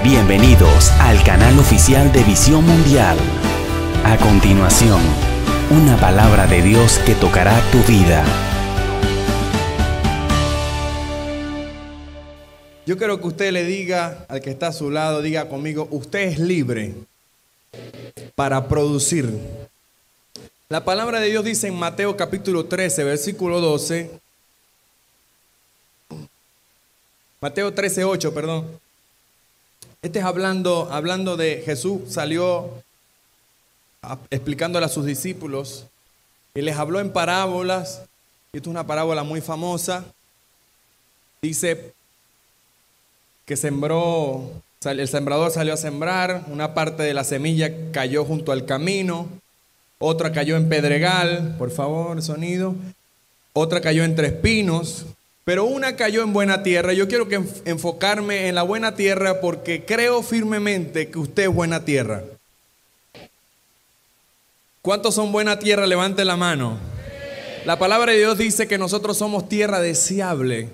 Bienvenidos al canal oficial de Visión Mundial. A continuación, una palabra de Dios que tocará tu vida. Yo quiero que usted le diga al que está a su lado, diga conmigo, usted es libre para producir. La palabra de Dios dice en Mateo capítulo 13, versículo 12. Mateo 13, 8, perdón. Este es hablando de Jesús, salió explicándole a sus discípulos y les habló en parábolas. Esta es una parábola muy famosa. Dice que el sembrador salió a sembrar, una parte de la semilla cayó junto al camino, otra cayó en pedregal, por favor, sonido, otra cayó entre espinos, pero una cayó en buena tierra. Yo quiero enfocarme en la buena tierra porque creo firmemente que usted es buena tierra. ¿Cuántos son buena tierra? Levanten la mano. La palabra de Dios dice que nosotros somos tierra deseable.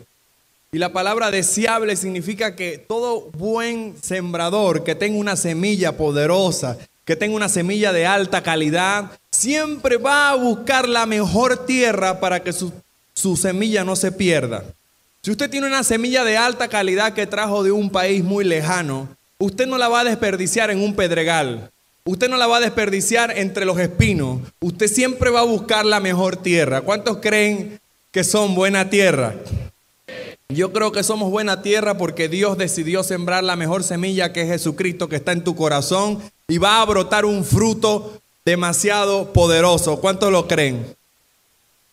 Y la palabra deseable significa que todo buen sembrador que tenga una semilla poderosa, que tenga una semilla de alta calidad, siempre va a buscar la mejor tierra para que su semilla no se pierda. Si usted tiene una semilla de alta calidad que trajo de un país muy lejano, usted no la va a desperdiciar en un pedregal. Usted no la va a desperdiciar entre los espinos. Usted siempre va a buscar la mejor tierra. ¿Cuántos creen que son buena tierra? Yo creo que somos buena tierra porque Dios decidió sembrar la mejor semilla, que es Jesucristo, que está en tu corazón, y va a brotar un fruto demasiado poderoso. ¿Cuántos lo creen?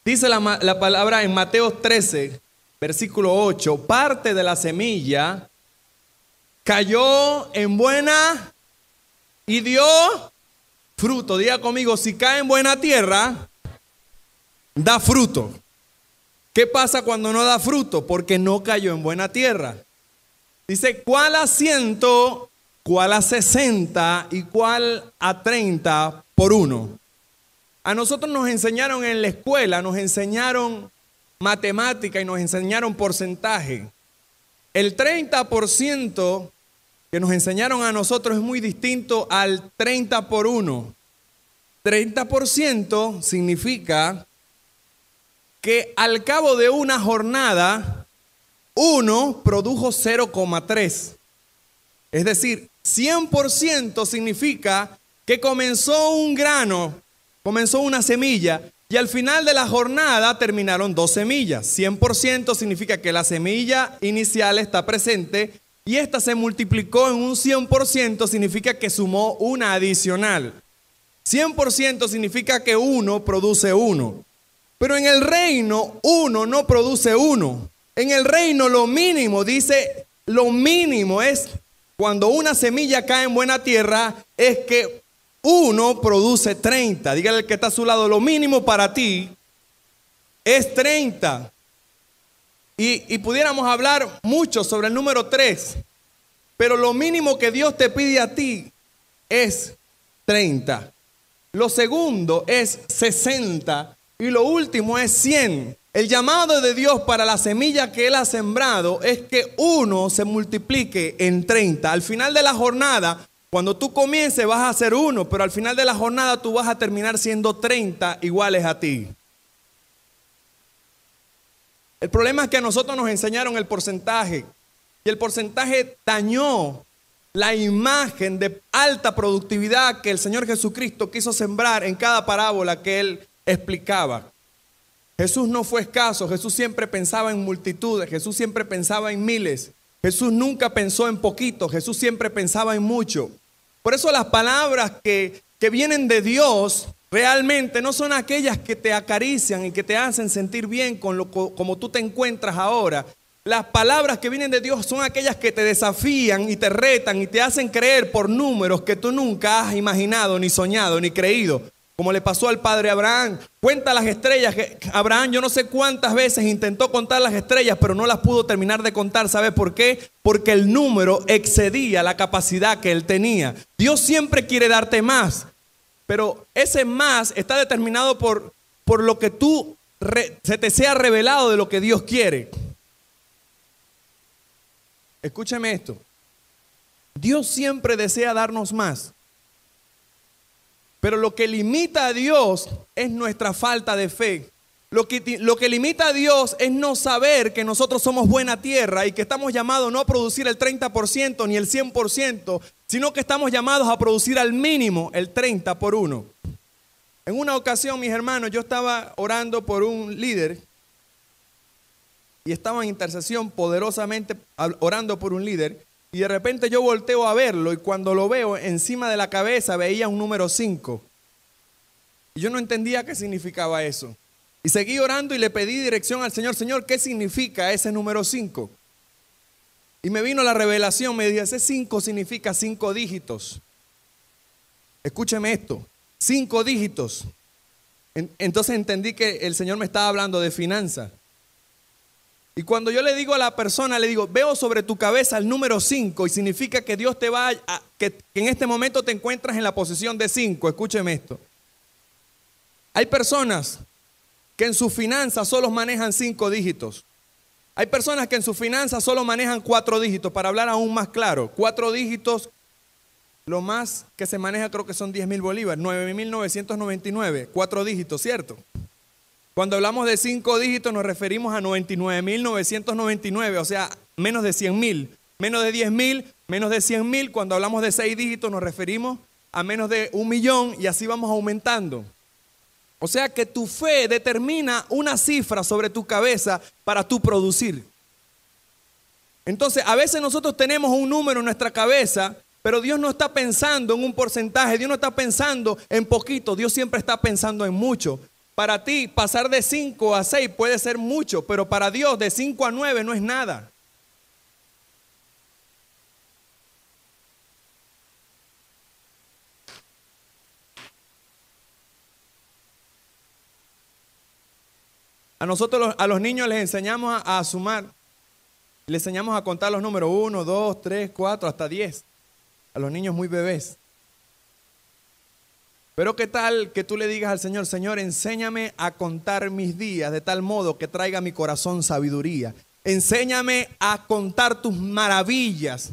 Dice la palabra en Mateo 13, versículo 8, parte de la semilla cayó en buena y dio fruto. Diga conmigo, si cae en buena tierra, da fruto. ¿Qué pasa cuando no da fruto? Porque no cayó en buena tierra. Dice, ¿cuál a 100, cuál a 60 y cuál a 30 por uno? A nosotros nos enseñaron en la escuela, nos enseñaron matemática y nos enseñaron porcentaje. El 30% que nos enseñaron a nosotros es muy distinto al 30 por 1. 30% significa que al cabo de una jornada, uno produjo 0,3. Es decir, 100% significa que comenzó un grano, comenzó una semilla, y al final de la jornada terminaron 2 semillas. 100% significa que la semilla inicial está presente y esta se multiplicó en un 100%, significa que sumó una adicional. 100% significa que uno produce uno. Pero en el reino, uno no produce uno. En el reino lo mínimo, dice, lo mínimo es cuando una semilla cae en buena tierra, es que uno produce 30. Dígale al que está a su lado, lo mínimo para ti es 30. Y pudiéramos hablar mucho sobre el número 3. Pero lo mínimo que Dios te pide a ti es 30. Lo segundo es 60. Y lo último es 100. El llamado de Dios para la semilla que Él ha sembrado es que uno se multiplique en 30. Al final de la jornada, cuando tú comiences vas a ser uno, pero al final de la jornada tú vas a terminar siendo 30 iguales a ti. El problema es que a nosotros nos enseñaron el porcentaje. Y el porcentaje dañó la imagen de alta productividad que el Señor Jesucristo quiso sembrar en cada parábola que Él explicaba. Jesús no fue escaso. Jesús siempre pensaba en multitudes. Jesús siempre pensaba en miles. Jesús nunca pensó en poquito. Jesús siempre pensaba en mucho. Por eso las palabras que vienen de Dios realmente no son aquellas que te acarician y que te hacen sentir bien como tú te encuentras ahora. Las palabras que vienen de Dios son aquellas que te desafían y te retan y te hacen creer por números que tú nunca has imaginado, ni soñado, ni creído. Como le pasó al padre Abraham. Cuenta las estrellas. Que Abraham, yo no sé cuántas veces intentó contar las estrellas, pero no las pudo terminar de contar. ¿Sabe por qué? Porque el número excedía la capacidad que él tenía. Dios siempre quiere darte más, pero ese más está determinado por lo que se te sea revelado de lo que Dios quiere. Escúcheme esto. Dios siempre desea darnos más. Pero lo que limita a Dios es nuestra falta de fe. Lo que limita a Dios es no saber que nosotros somos buena tierra y que estamos llamados no a producir el 30% ni el 100%, sino que estamos llamados a producir al mínimo el 30 por 1. En una ocasión, mis hermanos, yo estaba orando por un líder y estaba en intercesión poderosamente orando por un líder. Y de repente yo volteo a verlo y cuando lo veo encima de la cabeza veía un número 5. Y yo no entendía qué significaba eso. Y seguí orando y le pedí dirección al Señor. Señor, ¿qué significa ese número 5? Y me vino la revelación, me dijo, ese 5 significa 5 dígitos. Escúcheme esto, 5 dígitos. Entonces entendí que el Señor me estaba hablando de finanzas. Y cuando yo le digo a la persona, le digo, veo sobre tu cabeza el número 5 y significa que Dios te va que en este momento te encuentras en la posición de 5. Escúcheme esto. Hay personas que en sus finanzas solo manejan 5 dígitos. Hay personas que en sus finanzas solo manejan 4 dígitos. Para hablar aún más claro, 4 dígitos, lo más que se maneja creo que son 10,000 bolívares, 9,999, 4 dígitos, ¿cierto? Cuando hablamos de 5 dígitos nos referimos a 99,999, o sea, menos de 100,000, menos de 10,000, menos de 100,000. Cuando hablamos de 6 dígitos nos referimos a menos de 1,000,000 y así vamos aumentando. O sea que tu fe determina una cifra sobre tu cabeza para tú producir. Entonces, a veces nosotros tenemos un número en nuestra cabeza, pero Dios no está pensando en un porcentaje, Dios no está pensando en poquito, Dios siempre está pensando en mucho. Para ti, pasar de 5 a 6 puede ser mucho, pero para Dios de 5 a 9 no es nada. A nosotros, a los niños les enseñamos a sumar, les enseñamos a contar los números 1, 2, 3, 4, hasta 10. A los niños muy bebés. Pero qué tal que tú le digas al Señor, Señor, enséñame a contar mis días de tal modo que traiga a mi corazón sabiduría. Enséñame a contar tus maravillas.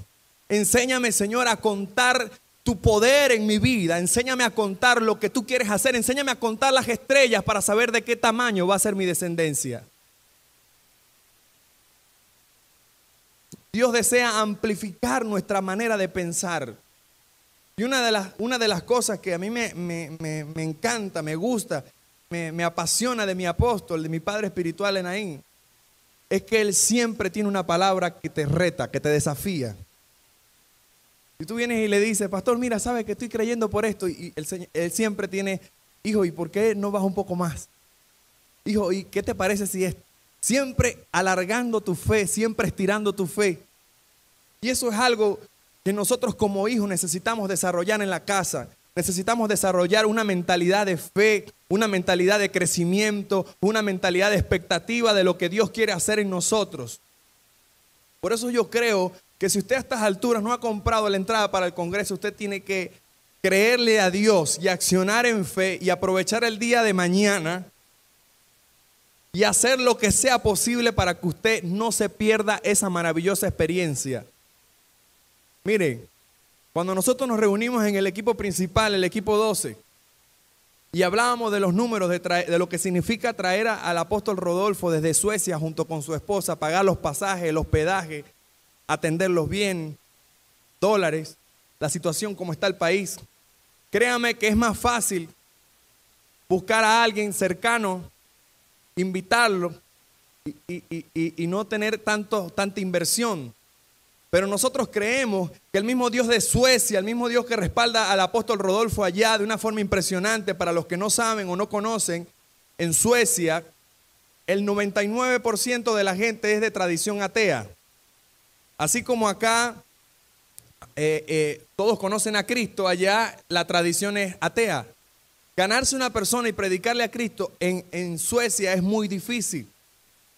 Enséñame, Señor, a contar tu poder en mi vida. Enséñame a contar lo que tú quieres hacer. Enséñame a contar las estrellas para saber de qué tamaño va a ser mi descendencia. Dios desea amplificar nuestra manera de pensar. Y una de las cosas que a mí me encanta, me gusta, me apasiona de mi apóstol, de mi padre espiritual Enaín, es que él siempre tiene una palabra que te reta, que te desafía. Y tú vienes y le dices, pastor, mira, sabes que estoy creyendo por esto. Y él siempre tiene, hijo, ¿y por qué no vas un poco más? Hijo, ¿y qué te parece si es? Siempre alargando tu fe, siempre estirando tu fe. Y eso es algo que nosotros como hijos necesitamos desarrollar en la casa. Necesitamos desarrollar una mentalidad de fe, una mentalidad de crecimiento, una mentalidad de expectativa de lo que Dios quiere hacer en nosotros. Por eso yo creo que si usted a estas alturas no ha comprado la entrada para el Congreso, usted tiene que creerle a Dios y accionar en fe y aprovechar el día de mañana y hacer lo que sea posible para que usted no se pierda esa maravillosa experiencia. Mire, cuando nosotros nos reunimos en el equipo principal, el equipo 12, y hablábamos de los números, de lo que significa traer al apóstol Rodolfo desde Suecia junto con su esposa, pagar los pasajes, el hospedaje, atenderlos bien, dólares, la situación como está el país. Créame que es más fácil buscar a alguien cercano, invitarlo y no tener tanta inversión. Pero nosotros creemos que el mismo Dios de Suecia, el mismo Dios que respalda al apóstol Rodolfo allá de una forma impresionante, para los que no saben o no conocen, en Suecia el 99% de la gente es de tradición atea. Así como acá todos conocen a Cristo, allá la tradición es atea. Ganarse una persona y predicarle a Cristo en Suecia es muy difícil.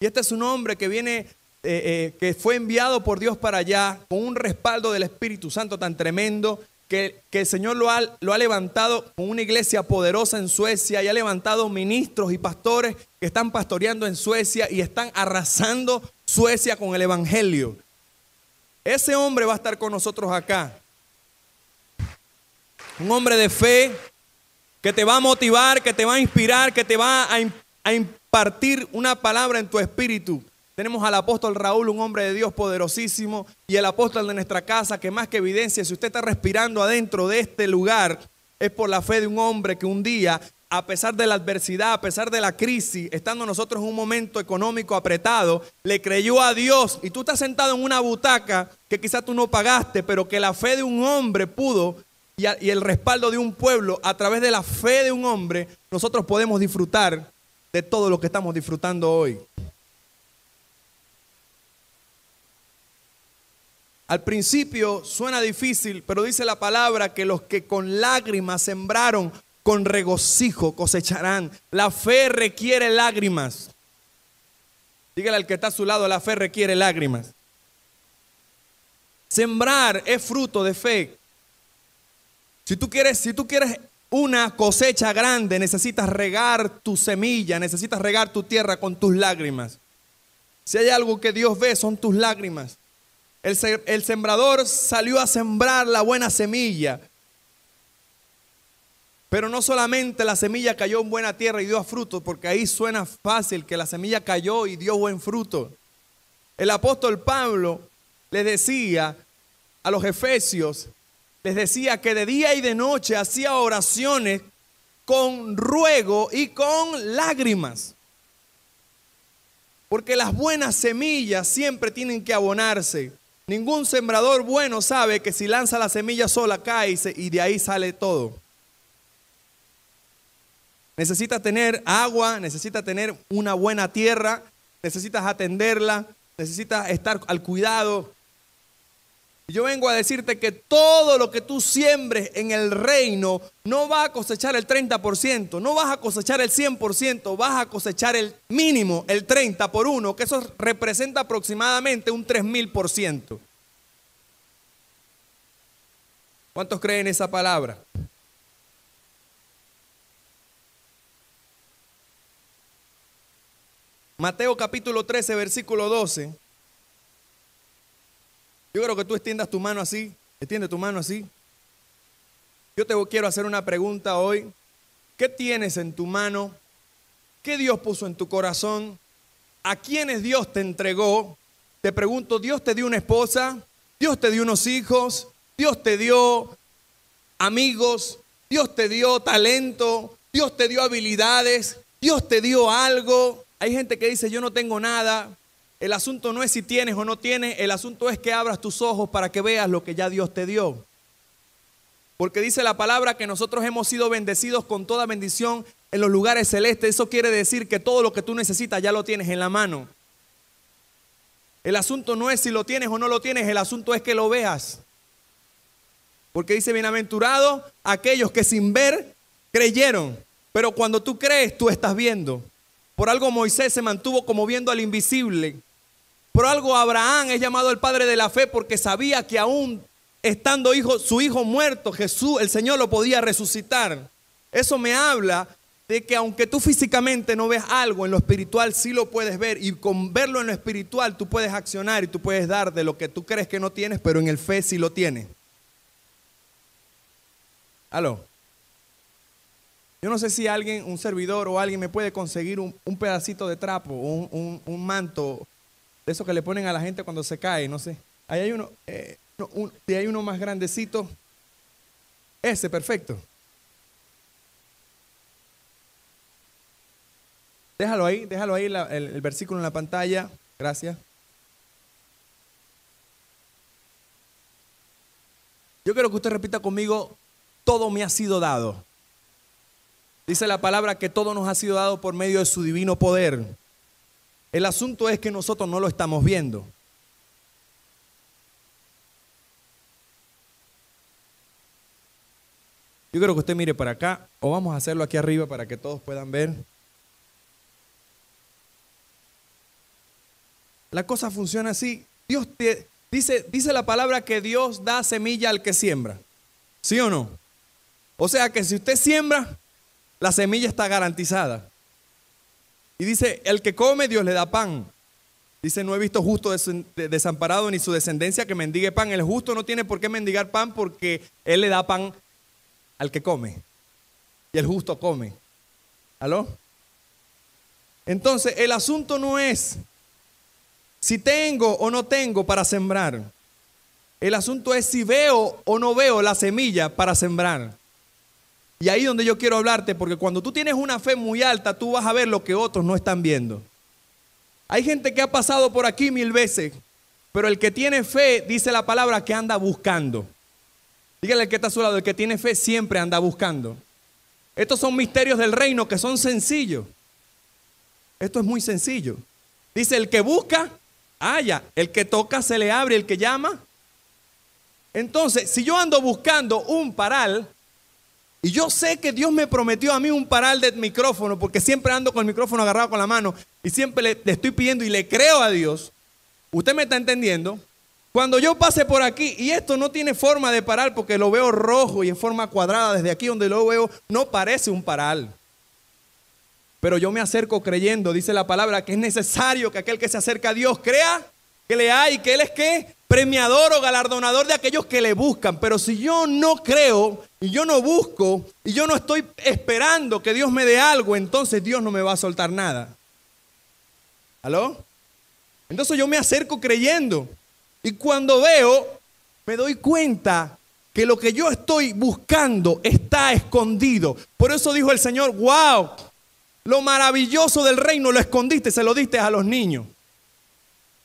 Y este es un hombre que viene, que fue enviado por Dios para allá con un respaldo del Espíritu Santo tan tremendo que el Señor lo ha levantado con una iglesia poderosa en Suecia y ha levantado ministros y pastores que están pastoreando en Suecia y están arrasando Suecia con el Evangelio. Ese hombre va a estar con nosotros acá. Un hombre de fe que te va a motivar, que te va a inspirar, que te va a impartir una palabra en tu espíritu. Tenemos al apóstol Raúl, un hombre de Dios poderosísimo, y el apóstol de nuestra casa, que más que evidencia, si usted está respirando adentro de este lugar, es por la fe de un hombre que un día, a pesar de la adversidad, a pesar de la crisis, estando nosotros en un momento económico apretado, le creyó a Dios. Y tú estás sentado en una butaca que quizás tú no pagaste, pero que la fe de un hombre pudo, y el respaldo de un pueblo, a través de la fe de un hombre, nosotros podemos disfrutar de todo lo que estamos disfrutando hoy. Al principio suena difícil, pero dice la palabra que los que con lágrimas sembraron, con regocijo cosecharán. La fe requiere lágrimas. Dígale al que está a su lado, la fe requiere lágrimas. Sembrar es fruto de fe. Si tú quieres una cosecha grande, necesitas regar tu semilla, necesitas regar tu tierra con tus lágrimas. Si hay algo que Dios ve, son tus lágrimas. El sembrador salió a sembrar la buena semilla. Pero no solamente la semilla cayó en buena tierra y dio fruto, porque ahí suena fácil que la semilla cayó y dio buen fruto. El apóstol Pablo les decía a los efesios, les decía que de día y de noche hacía oraciones con ruego y con lágrimas. Porque las buenas semillas siempre tienen que abonarse. Ningún sembrador bueno sabe que si lanza la semilla sola cae y de ahí sale todo. Necesitas tener agua, necesitas tener una buena tierra, necesitas atenderla, necesitas estar al cuidado. Yo vengo a decirte que todo lo que tú siembres en el reino no va a cosechar el 30%, no vas a cosechar el 100%, vas a cosechar el mínimo, el 30 por 1, que eso representa aproximadamente un 3000%. ¿Cuántos creen esa palabra? Mateo capítulo 13, versículo 12. Yo creo que tú extiendas tu mano así, extiende tu mano así. Yo te quiero hacer una pregunta hoy. ¿Qué tienes en tu mano? ¿Qué Dios puso en tu corazón? ¿A quiénes Dios te entregó? Te pregunto, ¿Dios te dio una esposa? ¿Dios te dio unos hijos? ¿Dios te dio amigos? ¿Dios te dio talento? ¿Dios te dio habilidades? ¿Dios te dio algo? Hay gente que dice, yo no tengo nada. El asunto no es si tienes o no tienes, el asunto es que abras tus ojos para que veas lo que ya Dios te dio. Porque dice la palabra que nosotros hemos sido bendecidos con toda bendición en los lugares celestes. Eso quiere decir que todo lo que tú necesitas ya lo tienes en la mano. El asunto no es si lo tienes o no lo tienes, el asunto es que lo veas. Porque dice, bienaventurados aquellos que sin ver creyeron. Pero cuando tú crees, tú estás viendo. Por algo Moisés se mantuvo como viendo al invisible. Por algo Abraham es llamado el padre de la fe, porque sabía que aún estando su hijo muerto, Jesús, el Señor lo podía resucitar. Eso me habla de que aunque tú físicamente no ves algo, en lo espiritual sí lo puedes ver. Y con verlo en lo espiritual tú puedes accionar y tú puedes dar de lo que tú crees que no tienes, pero en el fe sí lo tienes. ¿Aló? Yo no sé si alguien, un servidor o alguien me puede conseguir un pedacito de trapo, un manto, de eso que le ponen a la gente cuando se cae, no sé. Ahí hay uno, si hay uno más grandecito. Ese, perfecto. Déjalo ahí el versículo en la pantalla. Gracias. Yo quiero que usted repita conmigo, todo me ha sido dado. Dice la palabra que todo nos ha sido dado por medio de su divino poder. El asunto es que nosotros no lo estamos viendo. Yo quiero que usted mire para acá, o vamos a hacerlo aquí arriba para que todos puedan ver. La cosa funciona así. Dice la palabra que Dios da semilla al que siembra. ¿Sí o no? O sea que si usted siembra, la semilla está garantizada. Y dice, el que come, Dios le da pan. Dice, no he visto justo desamparado ni su descendencia que mendigue pan. El justo no tiene por qué mendigar pan porque él le da pan al que come. Y el justo come. ¿Aló? Entonces, el asunto no es si tengo o no tengo para sembrar. El asunto es si veo o no veo la semilla para sembrar. Y ahí donde yo quiero hablarte, porque cuando tú tienes una fe muy alta, tú vas a ver lo que otros no están viendo. Hay gente que ha pasado por aquí 1000 veces, pero el que tiene fe, dice la palabra, que anda buscando. Dígale al que está a su lado, el que tiene fe siempre anda buscando. Estos son misterios del reino que son sencillos. Esto es muy sencillo. Dice, el que busca, halla. El que toca, se le abre. El que llama. Entonces, si yo ando buscando un paral, y yo sé que Dios me prometió a mí un paral de micrófono, porque siempre ando con el micrófono agarrado con la mano, y siempre le estoy pidiendo y le creo a Dios. ¿Usted me está entendiendo? Cuando yo pase por aquí, y esto no tiene forma de paral, porque lo veo rojo y en forma cuadrada, desde aquí donde lo veo, no parece un paral. Pero yo me acerco creyendo, dice la palabra, que es necesario que aquel que se acerca a Dios crea que le hay, que Él es ¿qué? Premiador o galardonador de aquellos que le buscan. Pero si yo no creo y yo no busco y yo no estoy esperando que Dios me dé algo, entonces Dios no me va a soltar nada. ¿Aló? Entonces yo me acerco creyendo y cuando veo, me doy cuenta que lo que yo estoy buscando está escondido. Por eso dijo el Señor, wow, lo maravilloso del reino lo escondiste, se lo diste a los niños.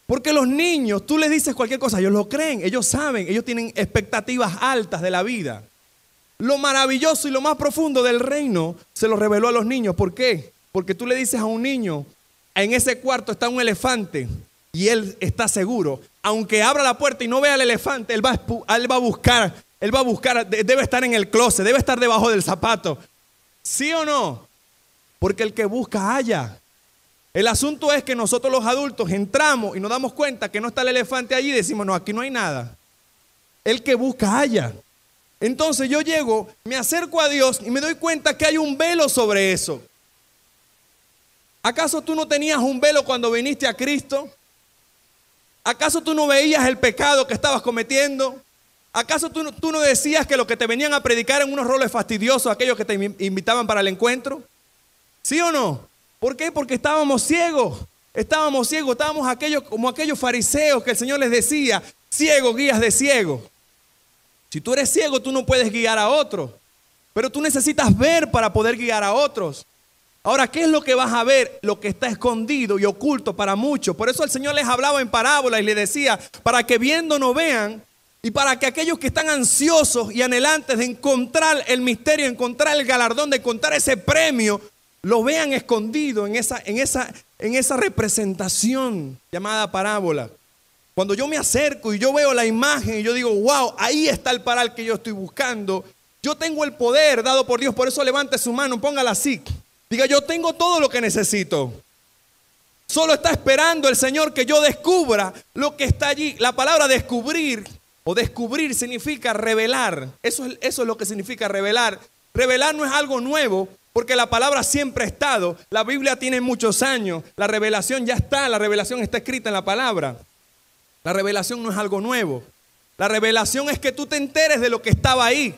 Porque los niños, tú les dices cualquier cosa, ellos lo creen, ellos saben, ellos tienen expectativas altas de la vida. Lo maravilloso y lo más profundo del reino se lo reveló a los niños. ¿Por qué? Porque tú le dices a un niño, en ese cuarto está un elefante y él está seguro. Aunque abra la puerta y no vea al elefante, él va a buscar, debe estar en el closet, debe estar debajo del zapato. ¿Sí o no? Porque el que busca halla. El asunto es que nosotros los adultos entramos y nos damos cuenta que no está el elefante allí y decimos, no, aquí no hay nada. El que busca halla. Entonces yo llego, me acerco a Dios y me doy cuenta que hay un velo sobre eso. ¿Acaso tú no tenías un velo cuando viniste a Cristo? ¿Acaso tú no veías el pecado que estabas cometiendo? ¿Acaso tú no decías que lo que te venían a predicar eran unos roles fastidiosos, aquellos que te invitaban para el encuentro? ¿Sí o no? ¿Por qué? Porque estábamos ciegos, estábamos como aquellos fariseos que el Señor les decía, ciegos, guías de ciegos. Si tú eres ciego, tú no puedes guiar a otros, pero tú necesitas ver para poder guiar a otros. Ahora, ¿qué es lo que vas a ver? Lo que está escondido y oculto para muchos. Por eso el Señor les hablaba en parábolas y les decía, para que viendo no vean, y para que aquellos que están ansiosos y anhelantes de encontrar el misterio, encontrar el galardón, de encontrar ese premio, lo vean escondido en esa representación llamada parábola. Cuando yo me acerco y yo veo la imagen y yo digo, wow, ahí está el paral que yo estoy buscando. Yo tengo el poder dado por Dios, por eso levante su mano, póngala así. Diga, yo tengo todo lo que necesito. Solo está esperando el Señor que yo descubra lo que está allí. La palabra descubrir o descubrir significa revelar. Eso es lo que significa revelar. Revelar no es algo nuevo, porque la palabra siempre ha estado. La Biblia tiene muchos años. La revelación ya está. La revelación está escrita en la palabra. La revelación no es algo nuevo. La revelación es que tú te enteres de lo que estaba ahí.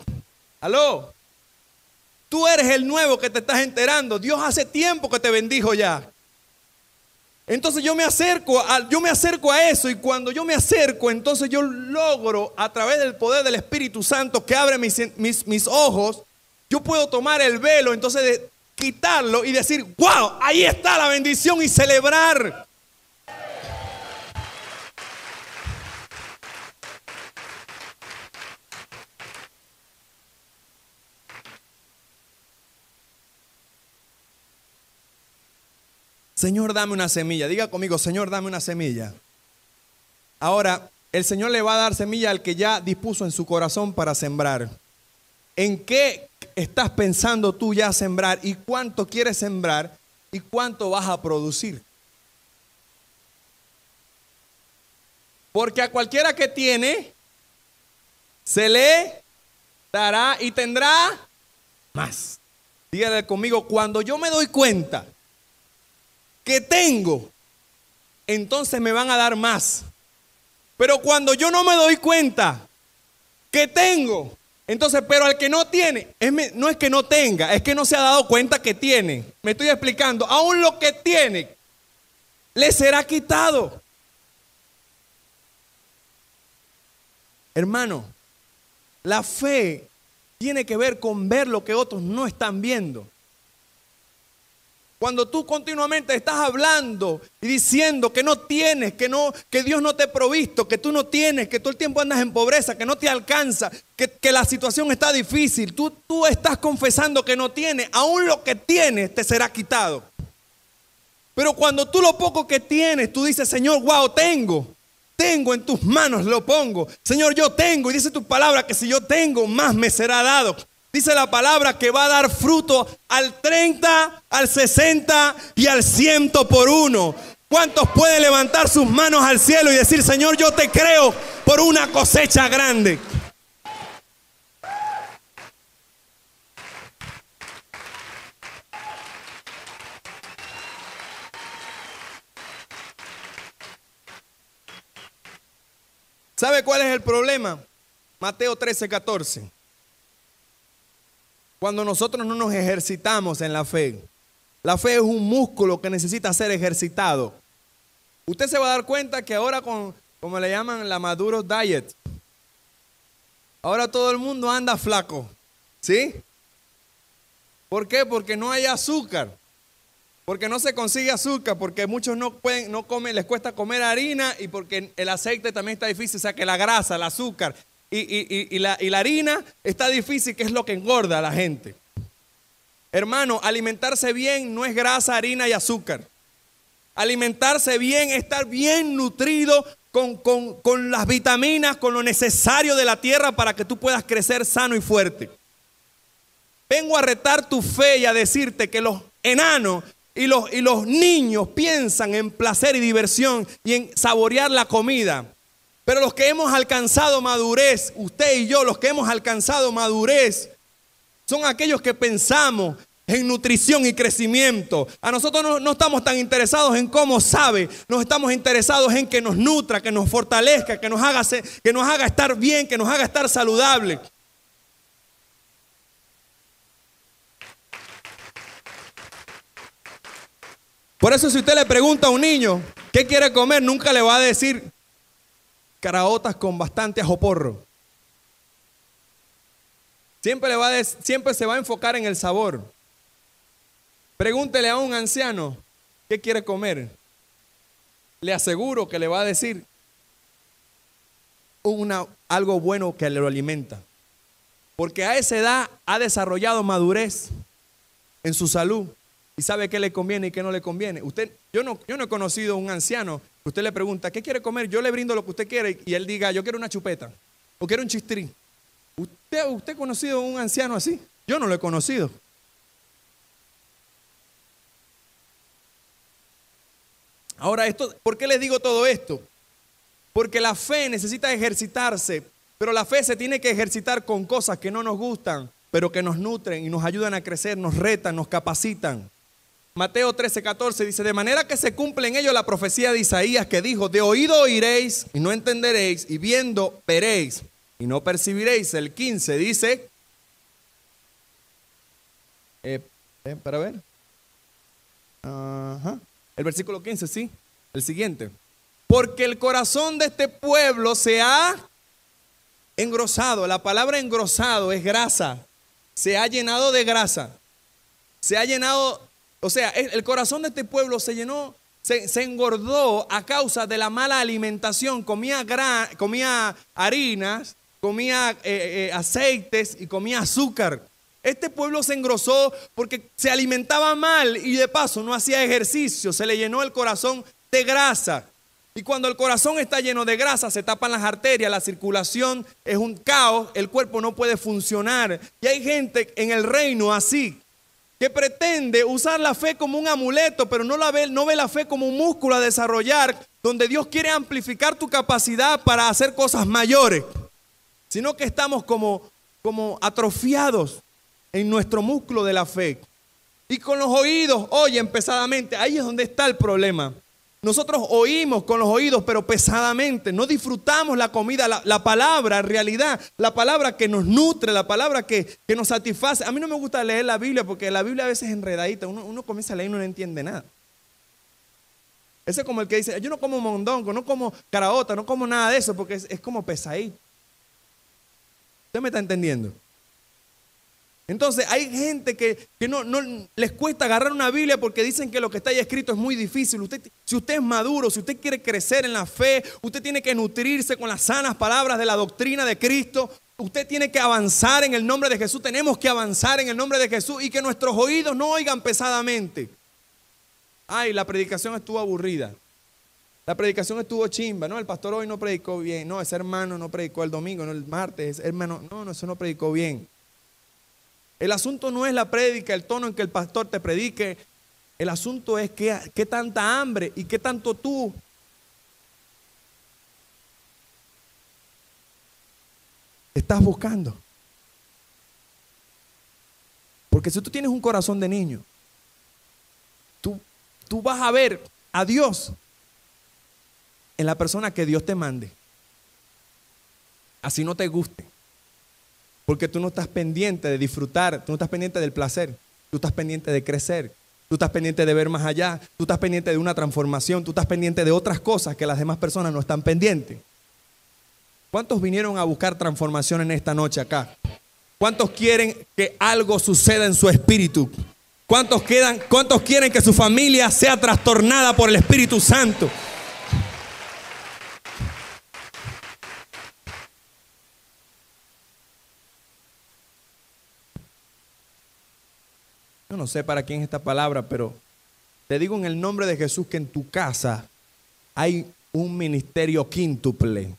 ¿Aló? Tú eres el nuevo que te estás enterando. Dios hace tiempo que te bendijo ya. Entonces yo me acerco a eso, y cuando yo me acerco, entonces yo logro, a través del poder del Espíritu Santo que abre mis ojos, yo puedo tomar el velo, entonces de quitarlo y decir, wow, ahí está la bendición, y celebrar. Señor, dame una semilla. Diga conmigo, Señor, dame una semilla. Ahora, el Señor le va a dar semilla al que ya dispuso en su corazón para sembrar. ¿En qué estás pensando tú ya sembrar? ¿Y cuánto quieres sembrar? ¿Y cuánto vas a producir? Porque a cualquiera que tiene, se le dará y tendrá más. Dígale conmigo, cuando yo me doy cuenta que tengo, entonces me van a dar más. Pero cuando yo no me doy cuenta que tengo, entonces, pero al que no tiene, no es que no tenga, es que no se ha dado cuenta que tiene. Me estoy explicando, aún lo que tiene, le será quitado. Hermano, la fe tiene que ver con ver lo que otros no están viendo. Cuando tú continuamente estás hablando y diciendo que no tienes, que Dios no te ha provisto, que tú no tienes, que todo el tiempo andas en pobreza, que no te alcanza, que la situación está difícil, tú estás confesando que no tienes, aún lo que tienes te será quitado. Pero cuando tú lo poco que tienes, tú dices, Señor, wow, tengo en tus manos, lo pongo. Señor, yo tengo, y dice tu palabra que si yo tengo, más me será dado. Dice la palabra que va a dar fruto al 30, al 60 y al 100 por uno. ¿Cuántos pueden levantar sus manos al cielo y decir, Señor, yo te creo por una cosecha grande? ¿Sabe cuál es el problema? Mateo 13:14. Cuando nosotros no nos ejercitamos en la fe es un músculo que necesita ser ejercitado. Usted se va a dar cuenta que ahora como le llaman la Maduro Diet, ahora todo el mundo anda flaco, ¿sí? ¿Por qué? Porque no hay azúcar, porque no se consigue azúcar, porque muchos no comen, les cuesta comer harina y porque el aceite también está difícil, o sea que la grasa, el azúcar y la harina está difícil, que es lo que engorda a la gente. Hermano, alimentarse bien no es grasa, harina y azúcar. Alimentarse bien es estar bien nutrido con las vitaminas, con lo necesario de la tierra para que tú puedas crecer sano y fuerte. Vengo a retar tu fe y a decirte que los enanos y los niños piensan en placer y diversión y en saborear la comida. Pero los que hemos alcanzado madurez, usted y yo, los que hemos alcanzado madurez, son aquellos que pensamos en nutrición y crecimiento. A nosotros no estamos tan interesados en cómo sabe, nos estamos interesados en que nos nutra, que nos fortalezca, que nos haga estar bien, que nos haga estar saludable. Por eso si usted le pregunta a un niño qué quiere comer, nunca le va a decir caraotas con bastante ajo porro. Siempre se va a enfocar en el sabor. Pregúntele a un anciano qué quiere comer. Le aseguro que le va a decir algo bueno que lo alimenta. Porque a esa edad ha desarrollado madurez en su salud y sabe qué le conviene y qué no le conviene. Yo no he conocido a un anciano que usted le pregunta ¿qué quiere comer? Yo le brindo lo que usted quiere y él diga yo quiero una chupeta o quiero un chistrí. ¿Usted ha conocido a un anciano así? Yo no lo he conocido. Ahora, ¿por qué les digo todo esto? Porque la fe necesita ejercitarse, pero la fe se tiene que ejercitar con cosas que no nos gustan, pero que nos nutren y nos ayudan a crecer, nos retan, nos capacitan. Mateo 13:14 dice, de manera que se cumple en ello la profecía de Isaías que dijo, de oído oiréis y no entenderéis, y viendo veréis y no percibiréis. El 15 dice, para ver, el versículo 15, sí, el siguiente. Porque el corazón de este pueblo se ha engrosado. La palabra engrosado es grasa. Se ha llenado de grasa. Se ha llenado, o sea, el corazón de este pueblo se llenó, se engordó a causa de la mala alimentación. Comía harinas, comía aceites y comía azúcar. Este pueblo se engrosó porque se alimentaba mal y de paso no hacía ejercicio. Se le llenó el corazón de grasa. Y cuando el corazón está lleno de grasa, se tapan las arterias, la circulación es un caos, el cuerpo no puede funcionar. Y hay gente en el reino así, que pretende usar la fe como un amuleto, pero no ve la fe como un músculo a desarrollar, donde Dios quiere amplificar tu capacidad para hacer cosas mayores, sino que estamos como atrofiados en nuestro músculo de la fe. Y con los oídos oyen pesadamente, ahí es donde está el problema. nosotros oímos con los oídos, pero pesadamente. No disfrutamos la comida, la palabra, en realidad, la palabra que nos nutre, la palabra que nos satisface. A mí no me gusta leer la Biblia porque la Biblia a veces es enredadita. Uno comienza a leer y no entiende nada. Ese es como el que dice, yo no como mondongo, no como caraota, no como nada de eso porque es como pesadito. ¿Usted me está entendiendo? Entonces hay gente que no les cuesta agarrar una Biblia porque dicen que lo que está ahí escrito es muy difícil. Si usted es maduro, si usted quiere crecer en la fe, usted tiene que nutrirse con las sanas palabras de la doctrina de Cristo. Usted tiene que avanzar en el nombre de Jesús. Tenemos que avanzar en el nombre de Jesús y que nuestros oídos no oigan pesadamente. Ay, la predicación estuvo aburrida. La predicación estuvo chimba. No, el pastor hoy no predicó bien. No, ese hermano no predicó el domingo, no el martes. Ese hermano, no, eso no predicó bien. El asunto no es la prédica, el tono en que el pastor te predique. El asunto es qué tanta hambre y qué tanto tú estás buscando. Porque si tú tienes un corazón de niño, tú vas a ver a Dios en la persona que Dios te mande. Así no te guste. Porque tú no estás pendiente de disfrutar, tú no estás pendiente del placer, tú estás pendiente de crecer, tú estás pendiente de ver más allá, tú estás pendiente de una transformación, tú estás pendiente de otras cosas que las demás personas no están pendientes. ¿Cuántos vinieron a buscar transformación en esta noche acá? ¿Cuántos quieren que algo suceda en su espíritu? ¿Cuántos quieren que su familia sea trastornada por el Espíritu Santo? Yo no sé para quién es esta palabra, pero te digo en el nombre de Jesús que en tu casa hay un ministerio quíntuple.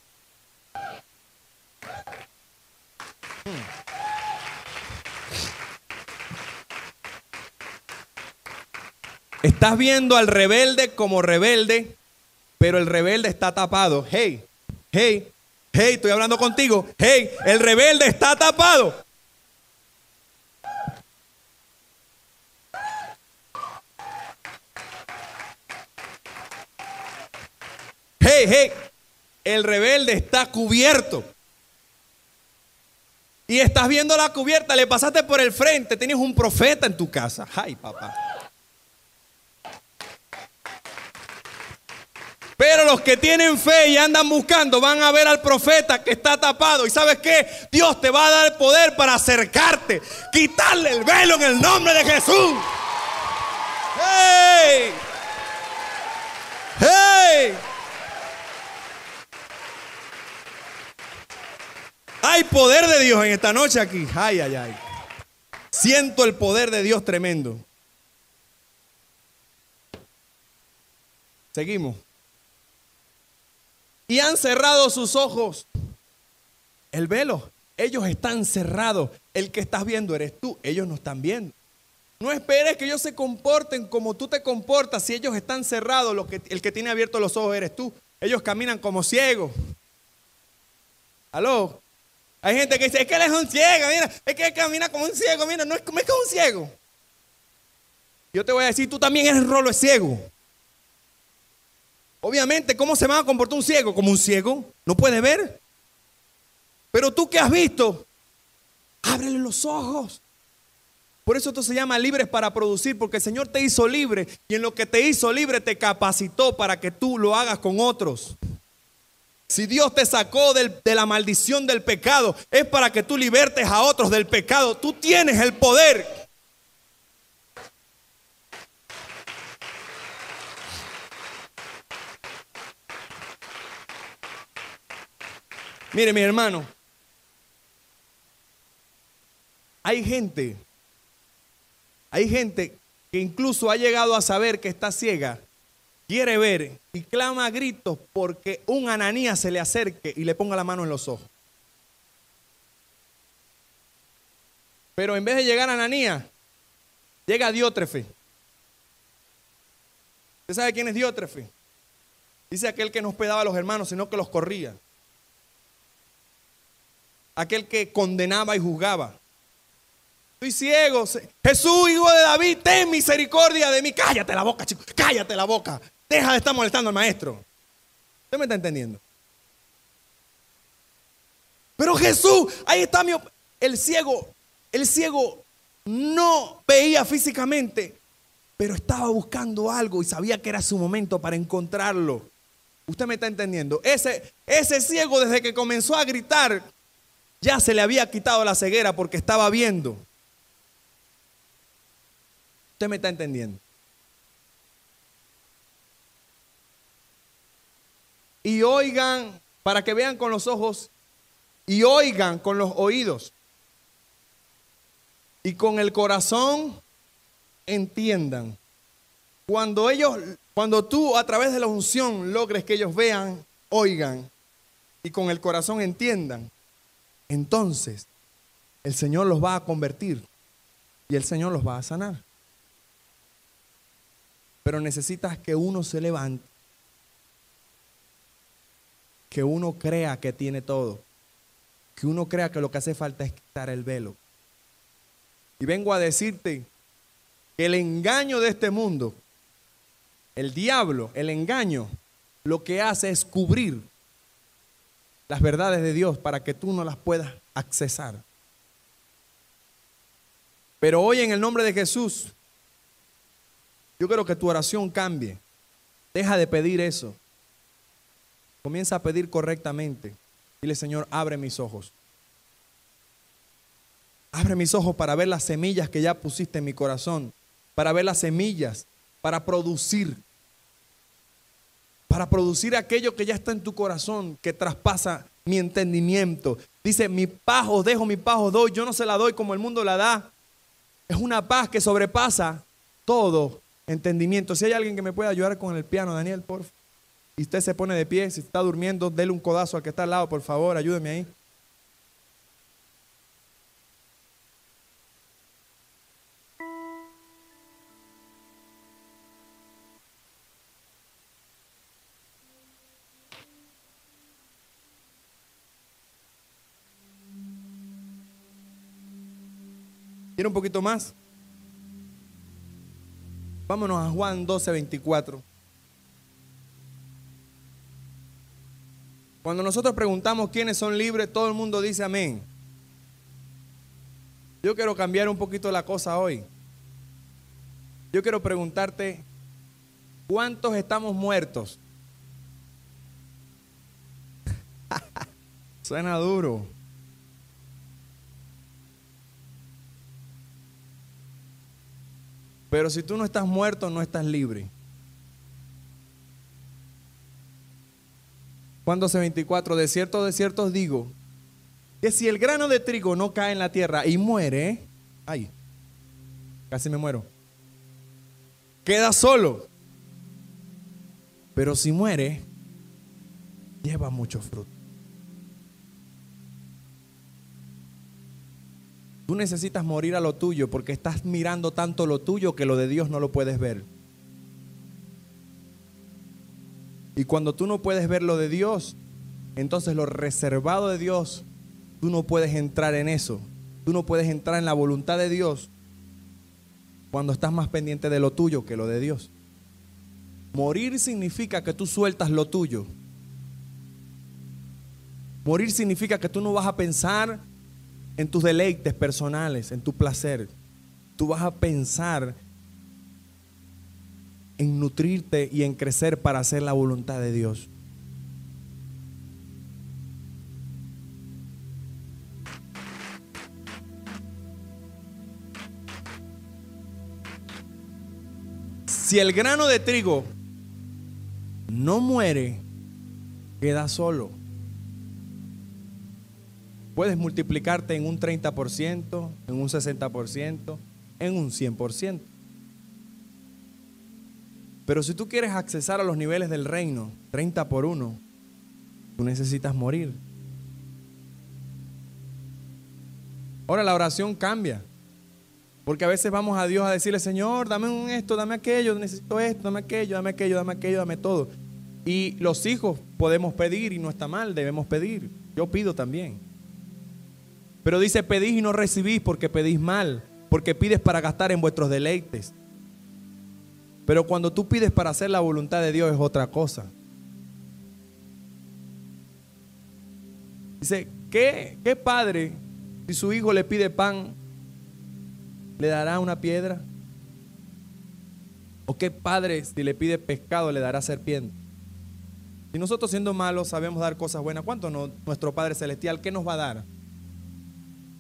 Estás viendo al rebelde como rebelde, pero el rebelde está tapado. Hey, estoy hablando contigo. Hey, el rebelde está tapado. Hey, el rebelde está cubierto. Y estás viendo la cubierta, le pasaste por el frente, tienes un profeta en tu casa. Ay, papá. Pero los que tienen fe y andan buscando van a ver al profeta que está tapado. ¿Y sabes qué? Dios te va a dar el poder para acercarte, quitarle el velo en el nombre de Jesús. ¡Hey! ¡Hey! Hay poder de Dios en esta noche aquí. Ay, ay, ay. Siento el poder de Dios tremendo. Seguimos. Y han cerrado sus ojos. El velo. Ellos están cerrados. El que estás viendo eres tú. Ellos no están viendo. No esperes que ellos se comporten como tú te comportas. Si ellos están cerrados, el que tiene abiertos los ojos eres tú. Ellos caminan como ciegos. ¿Aló? Hay gente que dice, es que él es un ciego, mira, es que él camina como un ciego, mira, no es como un ciego. Yo te voy a decir, tú también eres rolo de ciego. Obviamente, ¿cómo se va a comportar un ciego? Como un ciego, no puede ver. Pero tú que has visto, ábrele los ojos. Por eso esto se llama libres para producir, porque el Señor te hizo libre y en lo que te hizo libre te capacitó para que tú lo hagas con otros. Si Dios te sacó de la maldición del pecado, es para que tú libertes a otros del pecado. Tú tienes el poder. Mire, mi hermano, hay gente que incluso ha llegado a saber que está ciega, quiere ver y clama a gritos porque un Ananías se le acerque y le ponga la mano en los ojos. Pero en vez de llegar a Ananías, llega Diótrefe. ¿Usted sabe quién es Diótrefe? Dice aquel que no hospedaba a los hermanos, sino que los corría. Aquel que condenaba y juzgaba. Estoy ciego. Jesús, hijo de David, ten misericordia de mí. Cállate la boca, chico. Cállate la boca. Deja de estar molestando al maestro. ¿Usted me está entendiendo? Pero Jesús, ahí está el ciego no veía físicamente, pero estaba buscando algo y sabía que era su momento para encontrarlo. ¿Usted me está entendiendo? Ese ciego, desde que comenzó a gritar, ya se le había quitado la ceguera porque estaba viendo. ¿Usted me está entendiendo? Y oigan, para que vean con los ojos, y oigan con los oídos, y con el corazón entiendan. Cuando tú a través de la unción logres que ellos vean, oigan, y con el corazón entiendan, entonces el Señor los va a convertir y el Señor los va a sanar. Pero necesitas que uno se levante, que uno crea que tiene todo, que uno crea que lo que hace falta es quitar el velo. Y vengo a decirte que el engaño de este mundo, el diablo, el engaño, lo que hace es cubrir las verdades de Dios para que tú no las puedas accesar. Pero hoy, en el nombre de Jesús, yo quiero que tu oración cambie. Deja de pedir eso. Comienza a pedir correctamente. Dile: Señor, abre mis ojos. Abre mis ojos para ver las semillas que ya pusiste en mi corazón. Para ver las semillas, para producir aquello que ya está en tu corazón, que traspasa mi entendimiento. Dice: mi paz os dejo, mi paz os doy. Yo no se la doy como el mundo la da. Es una paz que sobrepasa todo entendimiento. Si hay alguien que me pueda ayudar con el piano, Daniel, por favor. Y usted se pone de pie, si está durmiendo, dele un codazo al que está al lado, por favor, ayúdeme ahí. ¿Quiere un poquito más? Vámonos a Juan 12:24. Cuando nosotros preguntamos quiénes son libres, todo el mundo dice amén. Yo quiero cambiar un poquito la cosa hoy. Yo quiero preguntarte, ¿cuántos estamos muertos? Suena duro. Pero si tú no estás muerto, no estás libre. Juan 12:24, de cierto os digo, que si el grano de trigo no cae en la tierra y muere, ay, casi me muero, queda solo. Pero si muere, lleva mucho fruto. Tú necesitas morir a lo tuyo porque estás mirando tanto lo tuyo que lo de Dios no lo puedes ver. Y cuando tú no puedes ver lo de Dios, entonces lo reservado de Dios, tú no puedes entrar en eso. Tú no puedes entrar en la voluntad de Dios cuando estás más pendiente de lo tuyo que lo de Dios. Morir significa que tú sueltas lo tuyo. Morir significa que tú no vas a pensar en tus deleites personales, en tu placer. Tú vas a pensar en nutrirte y en crecer para hacer la voluntad de Dios. Si el grano de trigo no muere, queda solo. Puedes multiplicarte en un 30%, en un 60%, en un 100%. Pero si tú quieres accesar a los niveles del reino, 30 por 1, tú necesitas morir. Ahora la oración cambia. Porque a veces vamos a Dios a decirle: Señor, dame esto, dame aquello, necesito esto, dame aquello, dame aquello, dame aquello, dame todo. Y los hijos podemos pedir y no está mal, debemos pedir. Yo pido también. Pero dice: pedís y no recibís porque pedís mal, porque pides para gastar en vuestros deleites. Pero cuando tú pides para hacer la voluntad de Dios es otra cosa. Dice, ¿qué padre, si su hijo le pide pan, le dará una piedra? ¿O qué padre, si le pide pescado, le dará serpiente? Si nosotros siendo malos sabemos dar cosas buenas, ¿cuánto no, nuestro Padre Celestial, qué nos va a dar?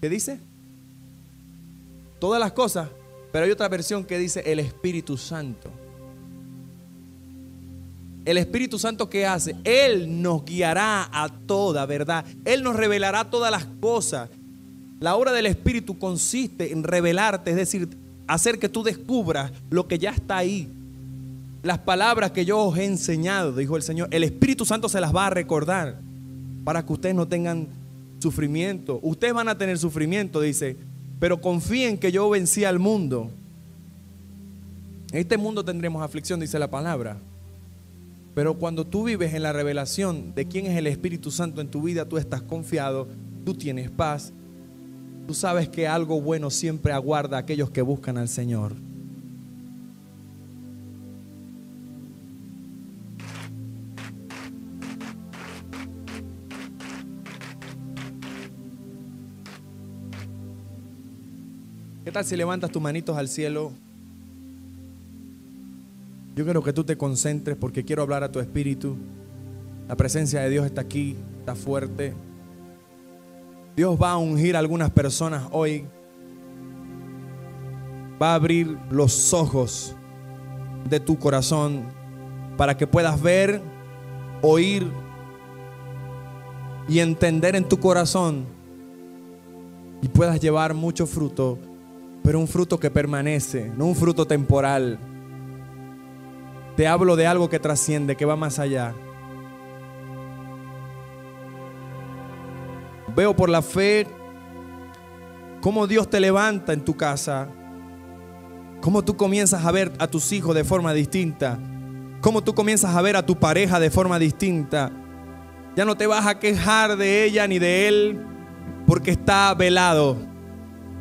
¿Qué dice? Todas las cosas. Pero hay otra versión que dice el Espíritu Santo. El Espíritu Santo, ¿qué hace? Él nos guiará a toda verdad. Él nos revelará todas las cosas. La obra del Espíritu consiste en revelarte, es decir, hacer que tú descubras lo que ya está ahí. Las palabras que yo os he enseñado, dijo el Señor, el Espíritu Santo se las va a recordar para que ustedes no tengan sufrimiento. Ustedes van a tener sufrimiento, dice, pero confíen que yo vencí al mundo. En este mundo tendremos aflicción, dice la palabra. Pero cuando tú vives en la revelación de quién es el Espíritu Santo en tu vida, tú estás confiado, tú tienes paz. Tú sabes que algo bueno siempre aguarda a aquellos que buscan al Señor. ¿Qué tal si levantas tus manitos al cielo? Yo quiero que tú te concentres porque quiero hablar a tu espíritu. La presencia de Dios está aquí, está fuerte. Dios va a ungir a algunas personas hoy. Va a abrir los ojos de tu corazón para que puedas ver, oír y entender en tu corazón y puedas llevar mucho fruto, pero un fruto que permanece, no un fruto temporal. Te hablo de algo que trasciende, que va más allá. Veo por la fe cómo Dios te levanta en tu casa, cómo tú comienzas a ver a tus hijos de forma distinta, cómo tú comienzas a ver a tu pareja de forma distinta. Ya no te vas a quejar de ella ni de él porque está velado,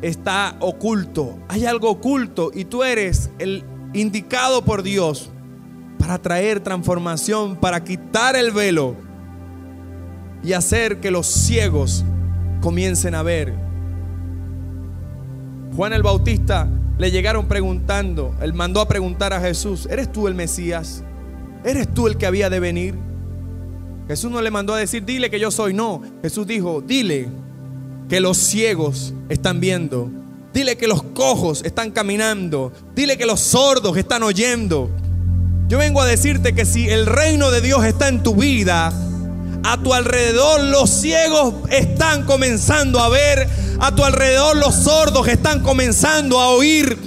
está oculto. Hay algo oculto y tú eres el indicado por Dios para traer transformación, para quitar el velo y hacer que los ciegos comiencen a ver. Juan el Bautista le llegaron preguntando, él mandó a preguntar a Jesús, ¿eres tú el Mesías? ¿Eres tú el que había de venir? Jesús no le mandó a decir, dile que yo soy, no. Jesús dijo, dile que los ciegos están viendo, dile que los cojos están caminando, dile que los sordos están oyendo. Yo vengo a decirte que si el reino de Dios está en tu vida, a tu alrededor los ciegos están comenzando a ver, a tu alrededor los sordos están comenzando a oír,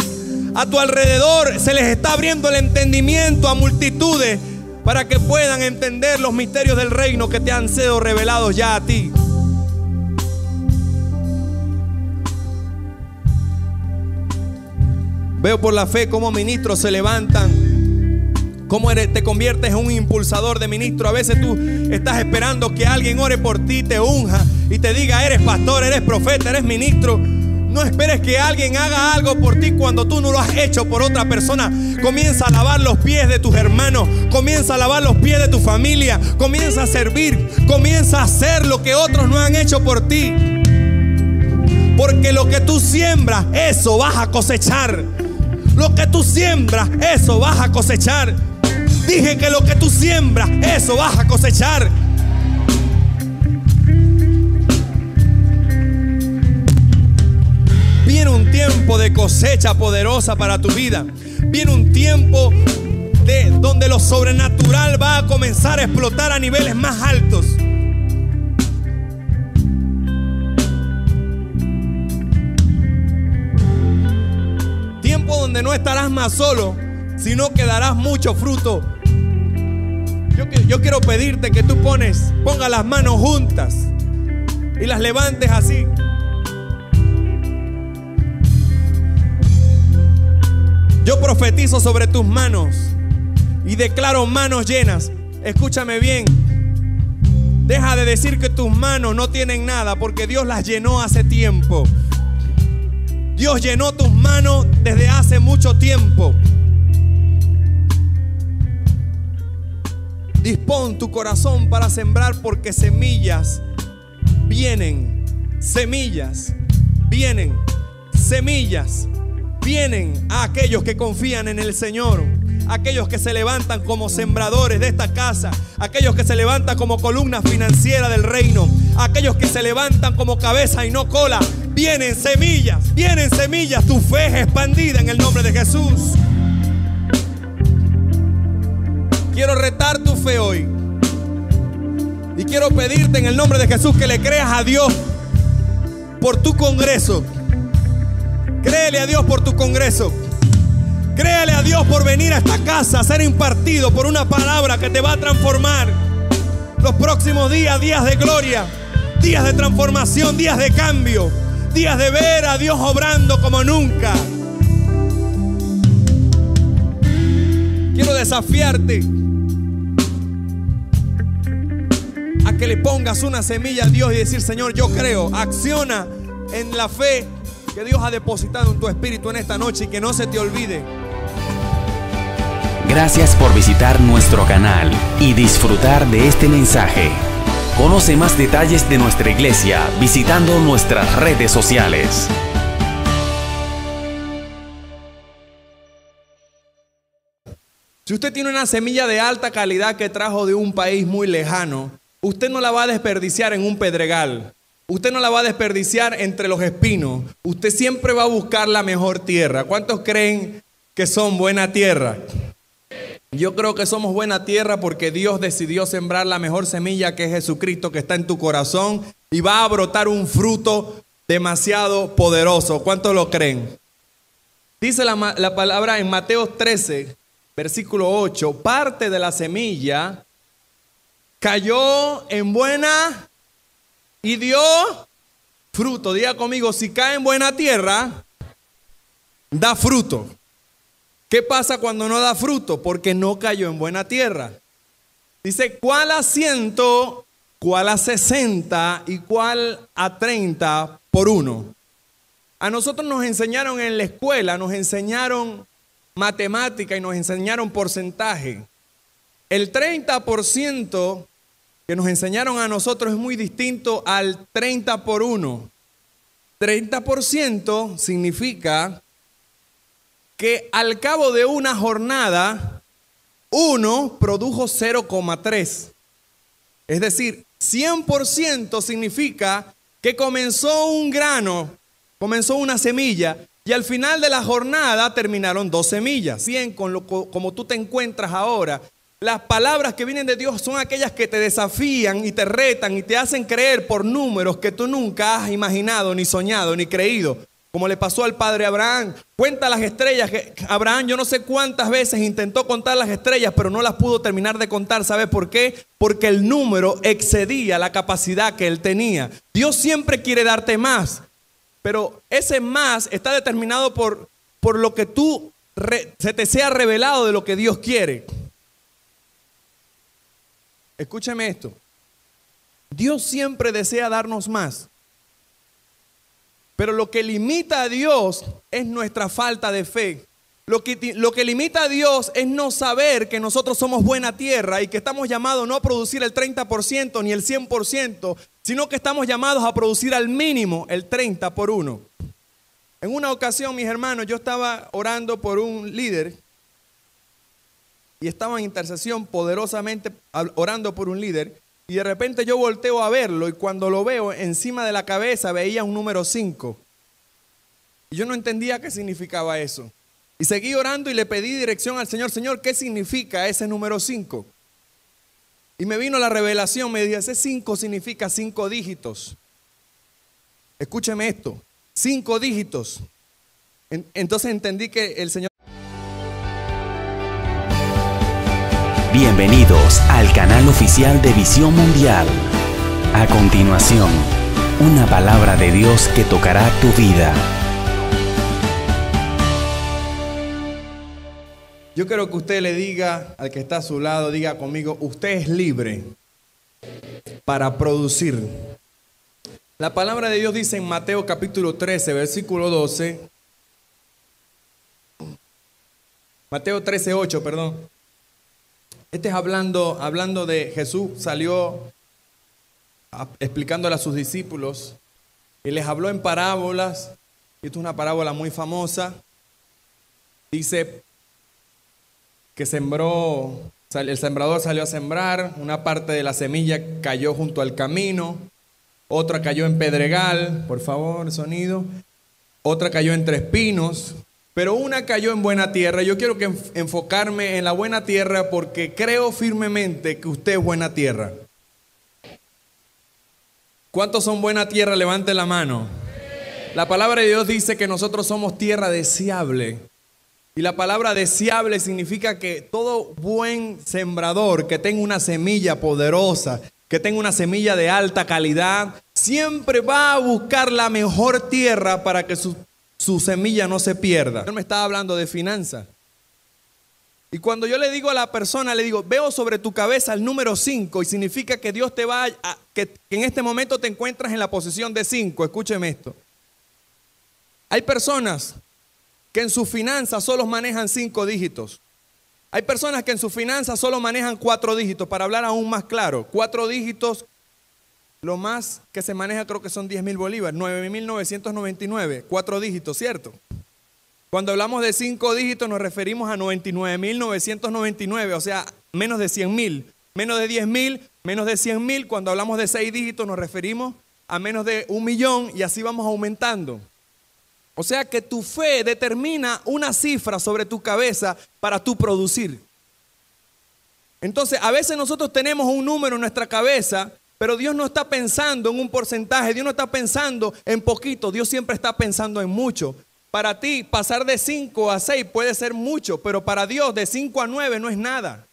a tu alrededor se les está abriendo el entendimiento a multitudes para que puedan entender los misterios del reino que te han sido revelados ya a ti. Veo por la fe cómo ministros se levantan, cómo te conviertes en un impulsador de ministro. A veces tú estás esperando que alguien ore por ti, te unja y te diga, eres pastor, eres profeta, eres ministro. No esperes que alguien haga algo por ti cuando tú no lo has hecho por otra persona. Comienza a lavar los pies de tus hermanos, comienza a lavar los pies de tu familia, comienza a servir, comienza a hacer lo que otros no han hecho por ti. Porque lo que tú siembras, eso vas a cosechar. Lo que tú siembras, eso vas a cosechar. Dije que lo que tú siembras, eso vas a cosechar. Viene un tiempo de cosecha poderosa para tu vida. Viene un tiempo donde lo sobrenatural va a comenzar a explotar a niveles más altos. Tiempo donde no estarás más solo, sino que darás mucho fruto. Yo quiero pedirte que tú pongas las manos juntas y las levantes así. Yo profetizo sobre tus manos y declaro manos llenas. Escúchame bien. Deja de decir que tus manos no tienen nada, porque Dios las llenó hace tiempo. Dios llenó tus manos desde hace mucho tiempo. Dispón tu corazón para sembrar, porque semillas vienen, semillas vienen, semillas vienen a aquellos que confían en el Señor, aquellos que se levantan como sembradores de esta casa, aquellos que se levantan como columna financiera del reino, aquellos que se levantan como cabeza y no cola. Vienen semillas, tu fe es expandida en el nombre de Jesús. Quiero retar tu fe hoy y quiero pedirte en el nombre de Jesús que le creas a Dios por tu congreso. Créele a Dios por tu congreso. Créale a Dios por venir a esta casa a ser impartido por una palabra que te va a transformar. Los próximos días, días de gloria, días de transformación, días de cambio, días de ver a Dios obrando como nunca. Quiero desafiarte a que le pongas una semilla a Dios y decir: Señor, yo creo. Acciona en la fe que Dios ha depositado en tu espíritu en esta noche y que no se te olvide. Gracias por visitar nuestro canal y disfrutar de este mensaje. Conoce más detalles de nuestra iglesia visitando nuestras redes sociales. Si usted tiene una semilla de alta calidad que trajo de un país muy lejano, usted no la va a desperdiciar en un pedregal. Usted no la va a desperdiciar entre los espinos. Usted siempre va a buscar la mejor tierra. ¿Cuántos creen que son buena tierra? Yo creo que somos buena tierra porque Dios decidió sembrar la mejor semilla, que es Jesucristo, que está en tu corazón, y va a brotar un fruto demasiado poderoso. ¿Cuántos lo creen? Dice la palabra en Mateo 13, versículo 8, parte de la semilla cayó en buena y dio fruto. Diga conmigo: si cae en buena tierra, da fruto. ¿Qué pasa cuando no da fruto? Porque no cayó en buena tierra. Dice: ¿cuál a 100, cuál a 60 y cuál a 30 por uno? A nosotros nos enseñaron en la escuela, nos enseñaron matemática y nos enseñaron porcentaje. El 30% que nos enseñaron a nosotros es muy distinto al 30 por 1. 30% significa que al cabo de una jornada, uno produjo 0,3. Es decir, 100% significa que comenzó un grano, comenzó una semilla, y al final de la jornada terminaron 2 semillas. Bien, como tú te encuentras ahora, las palabras que vienen de Dios son aquellas que te desafían y te retan y te hacen creer por números que tú nunca has imaginado, ni soñado, ni creído. Como le pasó al padre Abraham. Cuenta las estrellas. Abraham, yo no sé cuántas veces intentó contar las estrellas, pero no las pudo terminar de contar. ¿Sabe por qué? Porque el número excedía la capacidad que él tenía. Dios siempre quiere darte más, pero ese más está determinado por lo que se te sea revelado de lo que Dios quiere. Escúcheme esto. Dios siempre desea darnos más. Pero lo que limita a Dios es nuestra falta de fe. Lo que limita a Dios es no saber que nosotros somos buena tierra y que estamos llamados no a producir el 30% ni el 100%, sino que estamos llamados a producir al mínimo el 30 por 1. En una ocasión, mis hermanos, yo estaba orando por un líder y estaba en intercesión poderosamente orando por un líder. Y de repente yo volteo a verlo y cuando lo veo encima de la cabeza veía un número 5. Y yo no entendía qué significaba eso. Y seguí orando y le pedí dirección al Señor. Señor, ¿qué significa ese número 5? Y me vino la revelación, me dijo: ese 5 significa 5 dígitos. Escúcheme esto, 5 dígitos. Entonces entendí que el Señor... Bienvenidos al canal oficial de Visión Mundial. A continuación, una palabra de Dios que tocará tu vida. Yo quiero que usted le diga al que está a su lado, diga conmigo: usted es libre para producir. La palabra de Dios dice en Mateo capítulo 13, versículo 12. Mateo 13, 8, perdón. Este es hablando de Jesús, salió explicándole a sus discípulos y les habló en parábolas. Esta es una parábola muy famosa. Dice que el sembrador salió a sembrar, una parte de la semilla cayó junto al camino, otra cayó en pedregal, por favor, sonido, otra cayó entre espinos, pero una cayó en buena tierra. Yo quiero que enfocarme en la buena tierra porque creo firmemente que usted es buena tierra. ¿Cuántos son buena tierra? Levante la mano. La palabra de Dios dice que nosotros somos tierra deseable. Y la palabra deseable significa que todo buen sembrador que tenga una semilla poderosa, que tenga una semilla de alta calidad, siempre va a buscar la mejor tierra para que su semilla no se pierda. Él me estaba hablando de finanzas. Y cuando yo le digo a la persona, le digo, veo sobre tu cabeza el número 5 y significa que Dios te va que en este momento te encuentras en la posición de 5. Escúcheme esto. Hay personas que en sus finanzas solo manejan 5 dígitos. Hay personas que en sus finanzas solo manejan 4 dígitos. Para hablar aún más claro, 4 dígitos, lo más que se maneja creo que son 10,000 bolívares, 9,999, 4 dígitos, ¿cierto? Cuando hablamos de 5 dígitos nos referimos a 99,999, o sea, menos de 100,000, menos de 10,000, menos de 100,000. Cuando hablamos de 6 dígitos nos referimos a menos de 1,000,000 y así vamos aumentando. O sea que tu fe determina una cifra sobre tu cabeza para tú producir. Entonces, a veces nosotros tenemos un número en nuestra cabeza, pero Dios no está pensando en un porcentaje, Dios no está pensando en poquito, Dios siempre está pensando en mucho. Para ti, pasar de 5 a 6 puede ser mucho, pero para Dios de 5 a 9 no es nada.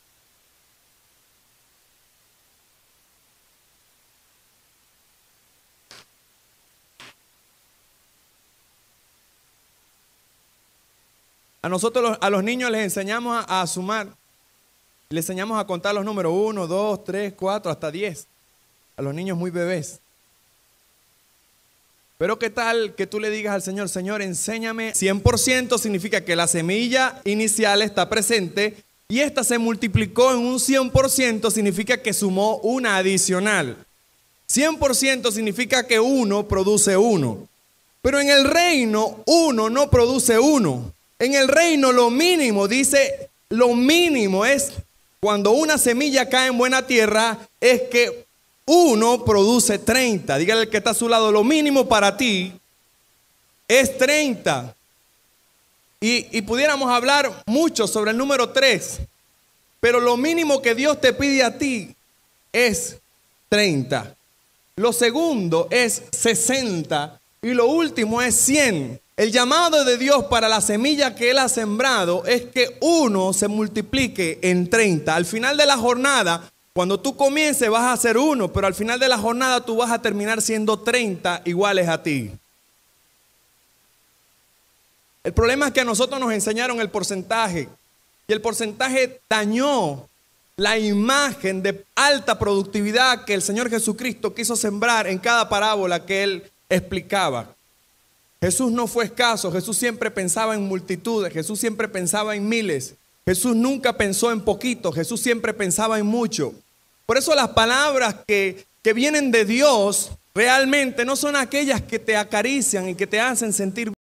A nosotros, a los niños les enseñamos a sumar, les enseñamos a contar los números 1, 2, 3, 4, hasta 10. A los niños muy bebés. Pero ¿qué tal que tú le digas al Señor, Señor, enséñame? 100% significa que la semilla inicial está presente y esta se multiplicó en un 100%, significa que sumó una adicional. 100% significa que 1 produce 1. Pero en el reino, 1 no produce 1. En el reino lo mínimo, dice, lo mínimo es cuando una semilla cae en buena tierra, es que 1 produce 30. Dígale al que está a su lado, lo mínimo para ti es 30. Y pudiéramos hablar mucho sobre el número 3, pero lo mínimo que Dios te pide a ti es 30. Lo segundo es 60 y lo último es 100. El llamado de Dios para la semilla que Él ha sembrado es que 1 se multiplique en 30. Al final de la jornada, cuando tú comiences vas a ser 1, pero al final de la jornada tú vas a terminar siendo 30 iguales a ti. El problema es que a nosotros nos enseñaron el porcentaje y el porcentaje dañó la imagen de alta productividad que el Señor Jesucristo quiso sembrar en cada parábola que Él explicaba. Jesús no fue escaso, Jesús siempre pensaba en multitudes, Jesús siempre pensaba en miles, Jesús nunca pensó en poquito, Jesús siempre pensaba en mucho. Por eso las palabras que vienen de Dios realmente no son aquellas que te acarician y que te hacen sentir